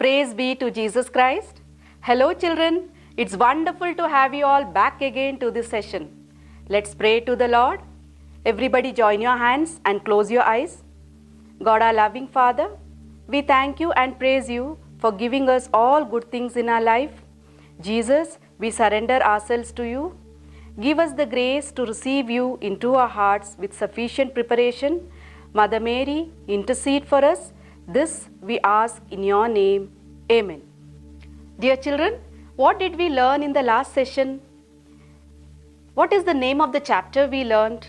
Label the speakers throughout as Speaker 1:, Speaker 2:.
Speaker 1: Praise be to Jesus Christ. Hello children, it's wonderful to have you all back again to this session. Let's pray to the Lord. Everybody join your hands and close your eyes. God, our loving Father, we thank you and praise you for giving us all good things in our life. Jesus, we surrender ourselves to you. Give us the grace to receive you into our hearts with sufficient preparation. Mother Mary, intercede for us. This we ask in your name. Amen. Dear children, what did we learn in the last session? What is the name of the chapter we learned?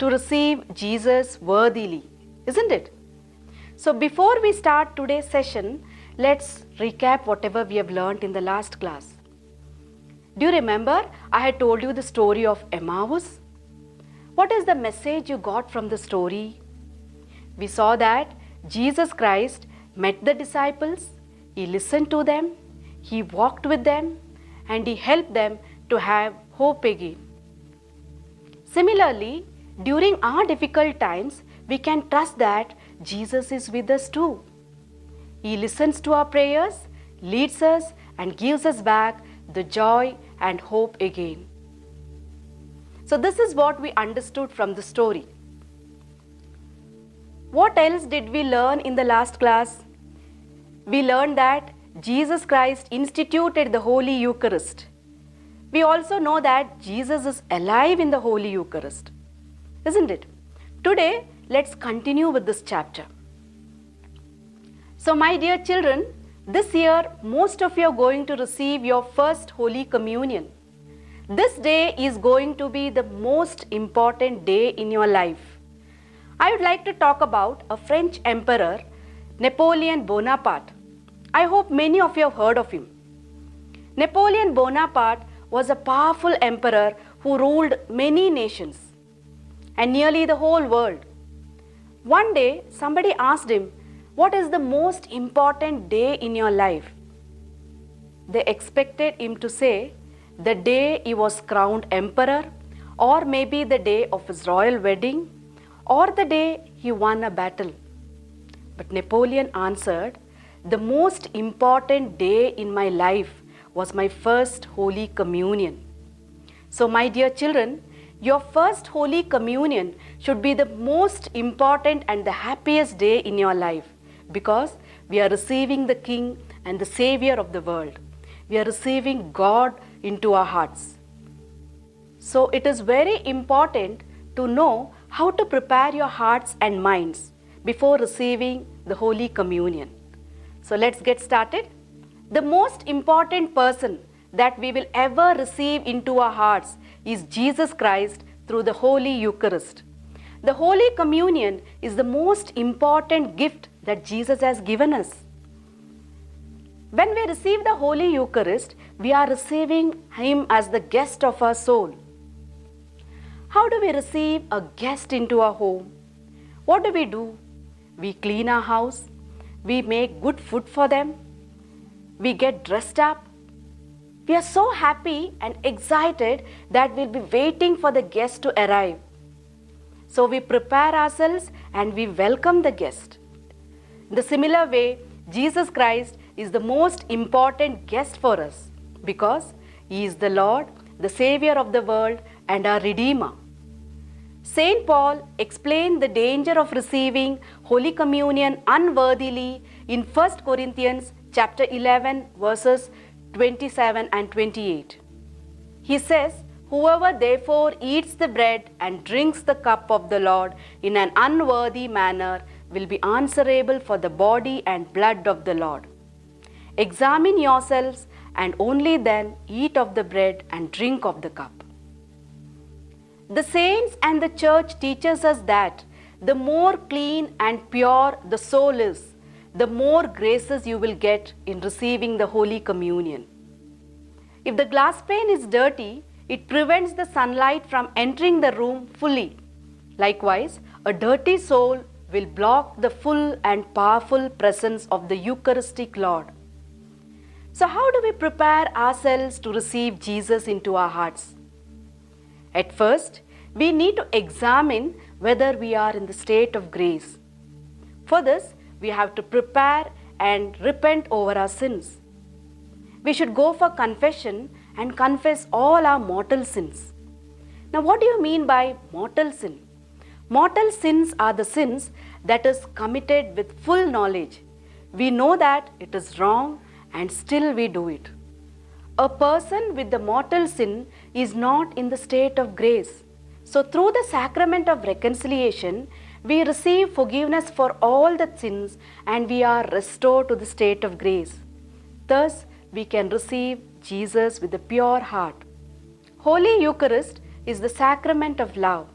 Speaker 1: To receive Jesus worthily, isn't it? So before we start today's session, let's recap whatever we have learned in the last class. Do you remember I had told you the story of Emmaus? What is the message you got from the story? We saw that Jesus Christ met the disciples, He listened to them, He walked with them, and He helped them to have hope again. Similarly, during our difficult times, we can trust that Jesus is with us too. He listens to our prayers, leads us, and gives us back the joy and hope again. So this is what we understood from the story. What else did we learn in the last class? We learned that Jesus Christ instituted the Holy Eucharist. We also know that Jesus is alive in the Holy Eucharist, isn't it? Today, let's continue with this chapter. So my dear children, this year most of you are going to receive your first Holy Communion. This day is going to be the most important day in your life. I would like to talk about a French emperor, Napoleon Bonaparte. I hope many of you have heard of him. Napoleon Bonaparte was a powerful emperor who ruled many nations and nearly the whole world. One day, somebody asked him, "What is the most important day in your life?" They expected him to say the day he was crowned emperor, or maybe the day of his royal wedding, or the day he won a battle. But Napoleon answered, "The most important day in my life was my first Holy Communion." So my dear children, your first Holy Communion should be the most important and the happiest day in your life, because we are receiving the King and the Savior of the world. We are receiving God into our hearts. So it is very important to know how to prepare your hearts and minds before receiving the Holy Communion. So let's get started. The most important person that we will ever receive into our hearts is Jesus Christ through the Holy Eucharist. The Holy Communion is the most important gift that Jesus has given us. When we receive the Holy Eucharist, we are receiving Him as the guest of our soul. How do we receive a guest into our home? What do? We clean our house. We make good food for them. We get dressed up. We are so happy and excited that we'll be waiting for the guest to arrive. So we prepare ourselves and we welcome the guest. In the similar way, Jesus Christ is the most important guest for us because He is the Lord, the Savior of the world, and our Redeemer. Saint Paul explained the danger of receiving Holy Communion unworthily in 1 Corinthians chapter 11 verses 27 and 28. He says, "Whoever therefore eats the bread and drinks the cup of the Lord in an unworthy manner will be answerable for the body and blood of the Lord. Examine yourselves and only then eat of the bread and drink of the cup." The saints and the church teaches us that the more clean and pure the soul is, the more graces you will get in receiving the Holy Communion. If the glass pane is dirty, it prevents the sunlight from entering the room fully. Likewise, a dirty soul will block the full and powerful presence of the Eucharistic Lord. So how do we prepare ourselves to receive Jesus into our hearts? At first, we need to examine whether we are in the state of grace. For this, we have to prepare and repent over our sins. We should go for confession and confess all our mortal sins. Now, what do you mean by mortal sin? Mortal sins are the sins that is committed with full knowledge. We know that it is wrong and still we do it. A person with the mortal sin is not in the state of grace. So through the sacrament of reconciliation, we receive forgiveness for all the sins and we are restored to the state of grace. Thus, we can receive Jesus with a pure heart. Holy Eucharist is the sacrament of love.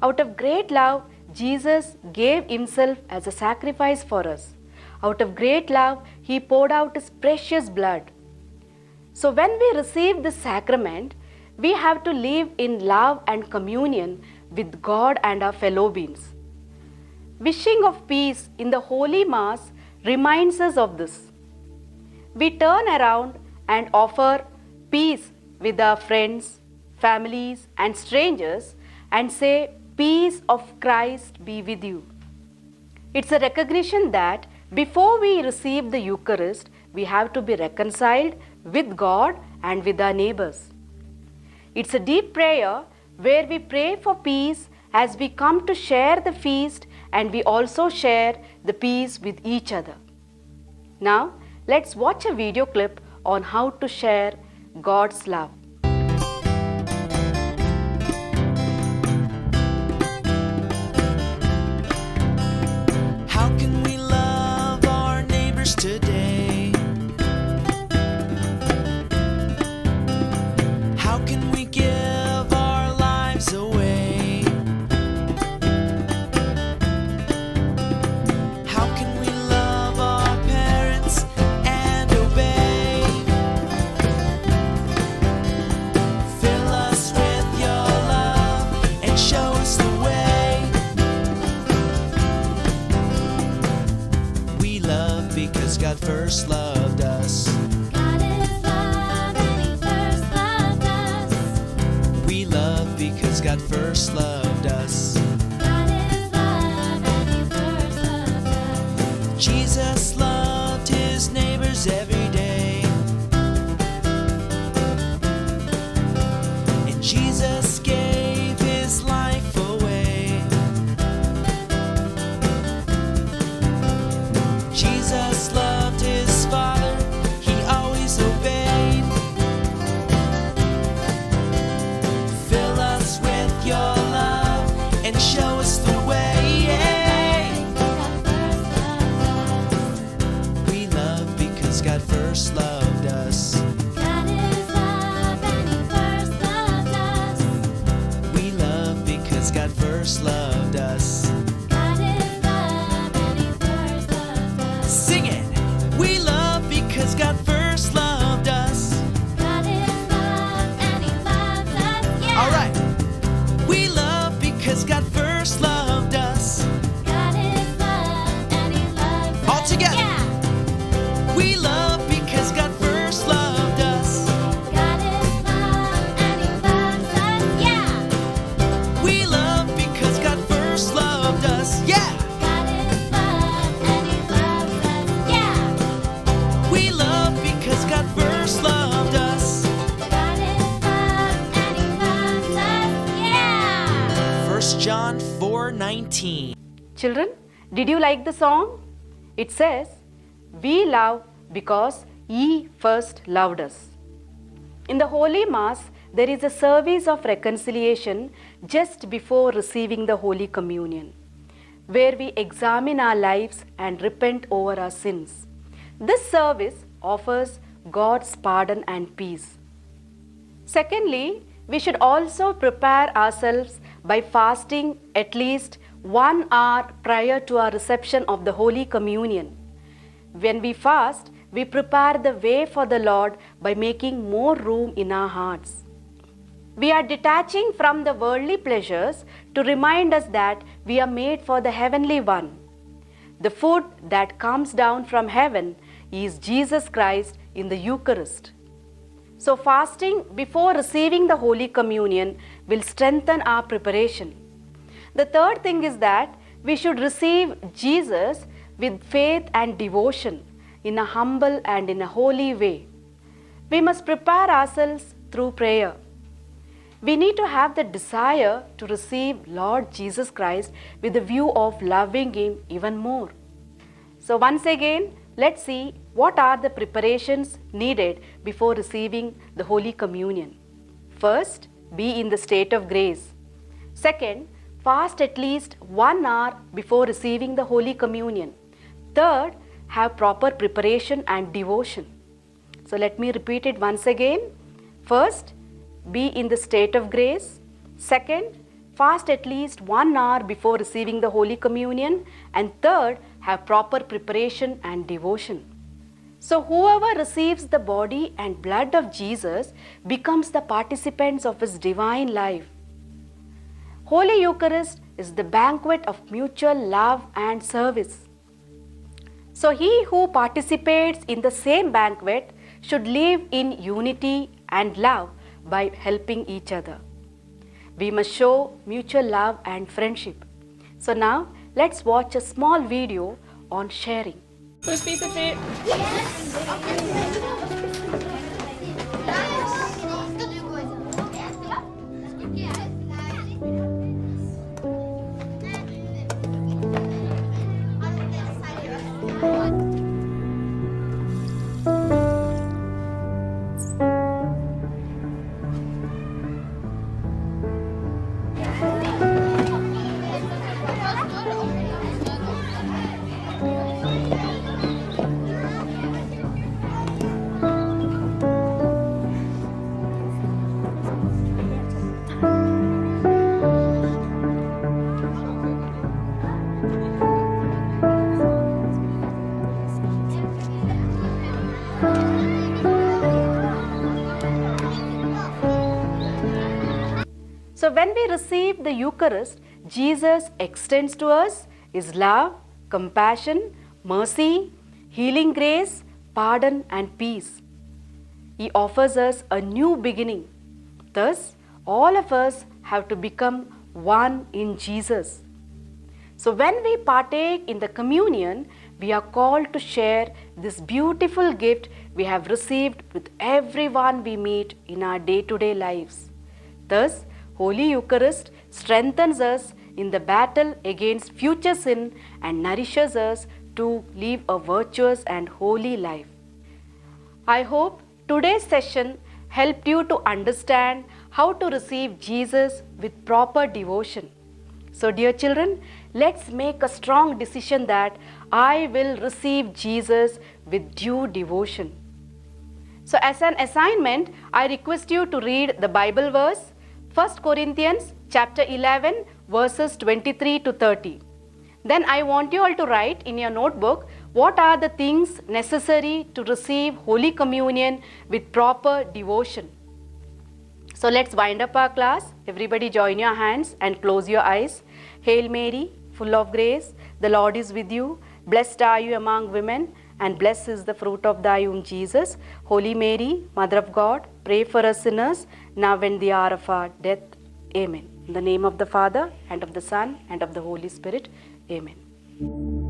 Speaker 1: Out of great love, Jesus gave himself as a sacrifice for us. Out of great love, he poured out his precious blood. So when we receive this sacrament, we have to live in love and communion with God and our fellow beings. Wishing of peace in the Holy Mass reminds us of this. We turn around and offer peace with our friends, families and strangers and say, "Peace of Christ be with you." It's a recognition that before we receive the Eucharist, we have to be reconciled with God and with our neighbors. It's a deep prayer where we pray for peace as we come to share the feast and we also share the peace with each other. Now, let's watch a video clip on how to share God's love.
Speaker 2: How can we love our neighbors today? How can we give our lives away? How can we love our parents and obey? Fill us with your love and show us the way. We love because God first loved us.
Speaker 3: God is love and He first loved us.
Speaker 2: We love because God first loved us.
Speaker 3: God is love and He first loved us.
Speaker 2: Jesus loved his neighbors every day. And Jesus gave his life away. Jesus loved his Father, he always obeyed. Fill us with your love and show us the way.
Speaker 3: God first loved us.
Speaker 2: We love because God first loved us.
Speaker 3: God is love and He first loved us.
Speaker 2: We love because God first loved us.
Speaker 3: God is love and He first loved us.
Speaker 2: Sing it! We love because God first loved us.
Speaker 3: God is love and He loves us. Yeah.
Speaker 2: All right. We love because God first loved us.
Speaker 3: God is love and He loves us.
Speaker 2: All together.
Speaker 3: Yeah.
Speaker 2: We love because God first loved us.
Speaker 3: God is love and He loves us. Yeah.
Speaker 2: We love because God first loved us. Yeah!
Speaker 3: God is love and He loves us. Yeah.
Speaker 2: We love because God first loved us.
Speaker 3: God is love and He loves us. Yeah.
Speaker 2: 1 John 4:19.
Speaker 1: Children, did you like the song? It says, "We love because ye first loved us." In the Holy Mass, there is a service of reconciliation just before receiving the Holy Communion, where we examine our lives and repent over our sins. This service offers God's pardon and peace. Secondly, we should also prepare ourselves by fasting at least 1 hour prior to our reception of the Holy Communion. When we fast, we prepare the way for the Lord by making more room in our hearts. We are detaching from the worldly pleasures to remind us that we are made for the Heavenly One. The food that comes down from heaven is Jesus Christ in the Eucharist. So fasting before receiving the Holy Communion will strengthen our preparation. The third thing is that we should receive Jesus with faith and devotion. in a humble and in a holy way. We must prepare ourselves through prayer. We need to have the desire to receive Lord Jesus Christ with the view of loving Him even more. So once again, let's see what are the preparations needed before receiving the Holy Communion. First, be in the state of grace. Second, fast at least 1 hour before receiving the Holy Communion. Third, have proper preparation and devotion. So let me repeat it once again. First, be in the state of grace. Second, fast at least 1 hour before receiving the Holy Communion. And third, have proper preparation and devotion. So whoever receives the body and blood of Jesus becomes the participants of His divine life. Holy Eucharist is the banquet of mutual love and service. So he who participates in the same banquet should live in unity and love by helping each other. We must show mutual love and friendship. So now let's watch a small video on sharing.
Speaker 4: First piece of fruit.
Speaker 1: So when we receive the Eucharist, Jesus extends to us His love, compassion, mercy, healing grace, pardon and peace. He offers us a new beginning. Thus, all of us have to become one in Jesus. So when we partake in the communion, we are called to share this beautiful gift we have received with everyone we meet in our day-to-day lives. Thus, Holy Eucharist strengthens us in the battle against future sin and nourishes us to live a virtuous and holy life. I hope today's session helped you to understand how to receive Jesus with proper devotion. So dear children, let's make a strong decision that I will receive Jesus with due devotion. So as an assignment, I request you to read the Bible verse 1 Corinthians chapter 11 verses 23 to 30. Then I want you all to write in your notebook what are the things necessary to receive Holy Communion with proper devotion. So let's wind up our class. Everybody join your hands and close your eyes. Hail Mary, full of grace, the Lord is with you. Blessed are you among women, and blessed is the fruit of thy womb, Jesus. Holy Mary, Mother of God, pray for us sinners, now and the hour of our death. Amen. In the name of the Father, and of the Son, and of the Holy Spirit. Amen.